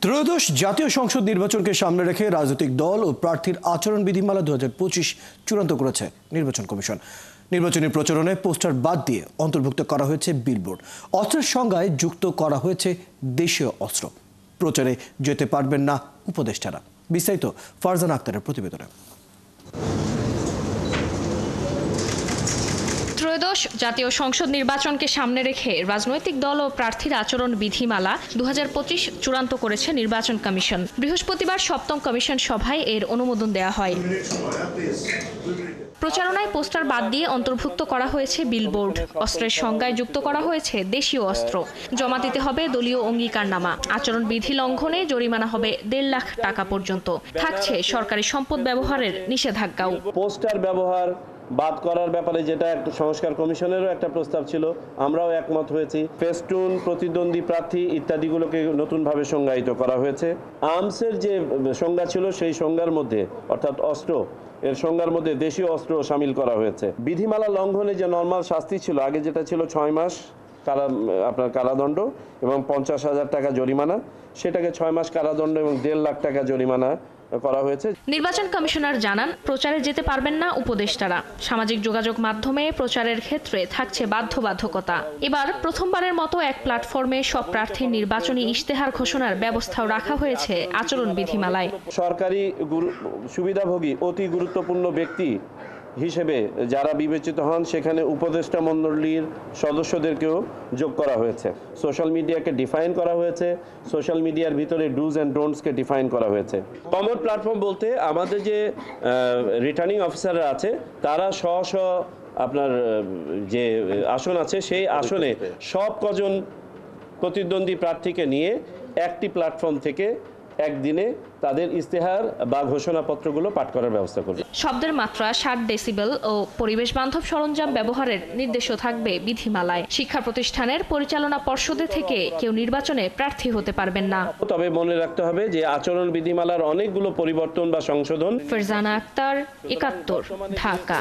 ত্রয়োদশ জাতীয় সংসদ নির্বাচনকে সামনে রেখে রাজনৈতিক দল ও প্রার্থীর আচরণ বিধিমালা 2025 চূড়ান্ত করেছে নির্বাচন কমিশন। নির্বাচনী প্রচারণে পোস্টার বাদ দিয়ে অন্তর্ভুক্ত করা হয়েছে বিলবোর্ড। অস্ত্রের সংজ্ঞায় যুক্ত করা হয়েছে দেশীয় অস্ত্র। প্রচারে যেতে পারবেন না উপদেষ্টারা। বিস্তারিত ফারজানা আক্তারের প্রতিবেদনে। ত্রয়োদশ জাতীয় সংসদ নির্বাচনকে সামনে রেখে রাজনৈতিক দল ও প্রার্থীর আচরণ বিধিমালা 2025 চূড়ান্ত করেছে নির্বাচন কমিশন। বৃহস্পতিবার সপ্তম কমিশন সভায় এর অনুমোদন দেওয়া হয়। প্রচারণায় পোস্টার বাদ দিয়ে অন্তর্ভুক্ত করা হয়েছে বিলবোর্ড। অস্ত্রের সংজ্ঞায় যুক্ত করা হয়েছে দেশীয় অস্ত্র। জমা দিতে হবে দলীয় অঙ্গীকারনামা। আচরণ বিধি লঙ্ঘনে জরিমানা হবে 1.5 লাখ টাকা পর্যন্ত। থাকছে সরকারি সম্পদ ব্যবহারের নিষেধাজ্ঞাও। পোস্টার ব্যবহার বাদ করার ব্যাপারে যেটা একটা সংস্কার কমিশনেরও একটা প্রস্তাব ছিল, আমরাও একমত হয়েছি। ফেস্টুন, প্রতিদ্বন্দ্বী প্রার্থী ইত্যাদিগুলোকে নতুনভাবে সংজ্ঞায়িত করা হয়েছে। আর্মসের যে সংজ্ঞা ছিল সেই সংজ্ঞার মধ্যে, অর্থাৎ অস্ত্র এর সংজ্ঞার মধ্যে দেশীয় অস্ত্র শামিল করা হয়েছে। বিধিমালা লঙ্ঘনে যে নর্মাল শাস্তি ছিল আগে, যেটা ছিল 6 মাস কারাদণ্ড এবং 50,000 টাকা জরিমানা, সেটাকে 6 মাস কারাদণ্ড এবং 1.5 লাখ টাকা জরিমানা করা হয়েছে। নির্বাচন কমিশনার জানান, প্রচারে যেতে পারবেন না উপদেষ্টারা। সামাজিক যোগাযোগ মাধ্যমে প্রচারের ক্ষেত্রে থাকছে বাধ্যবাধকতা। এবার প্রথমবারের মতো এক প্ল্যাটফর্মে সব প্রার্থীর নির্বাচনী ইশতেহার ঘোষণার ব্যবস্থাও রাখা হয়েছে আচরণ বিধিমালায়। সরকারি সুবিধাভোগী অতি গুরুত্বপূর্ণ ব্যক্তি হিসেবে যারা বিবেচিত হন, সেখানে উপদেষ্টা মণ্ডলীর সদস্যদেরকেও যোগ করা হয়েছে। সোশ্যাল মিডিয়াকে ডিফাইন করা হয়েছে। সোশ্যাল মিডিয়ার ভিতরে ডুজ অ্যান্ড ডোন্টসকে ডিফাইন করা হয়েছে। কমন প্ল্যাটফর্ম বলতে আমাদের যে রিটার্নিং অফিসাররা আছে, তারা আপনার যে আসন আছে সেই আসনে সব কজন প্রতিদ্বন্দ্বী প্রার্থীকে নিয়ে একটি প্ল্যাটফর্ম থেকে একদিনে তাদের ইস্তেহার বা ঘোষণাপত্রগুলো পাঠ করার ব্যবস্থা করবে। শব্দের মাত্রা 60 ডেসিবেল ও পরিবেশ বান্ধব সরঞ্জাম ব্যবহারের নির্দেশও থাকবে বিধিমালায়। শিক্ষা প্রতিষ্ঠানের পরিচালনা পর্ষদে থেকে কেউ নির্বাচনে প্রার্থী হতে পারবেন না। তবে মনে রাখতে হবে যে আচরণ বিধিমালার অনেকগুলো পরিবর্তন বা সংশোধন। ফারজানা আক্তার, 71, ঢাকা।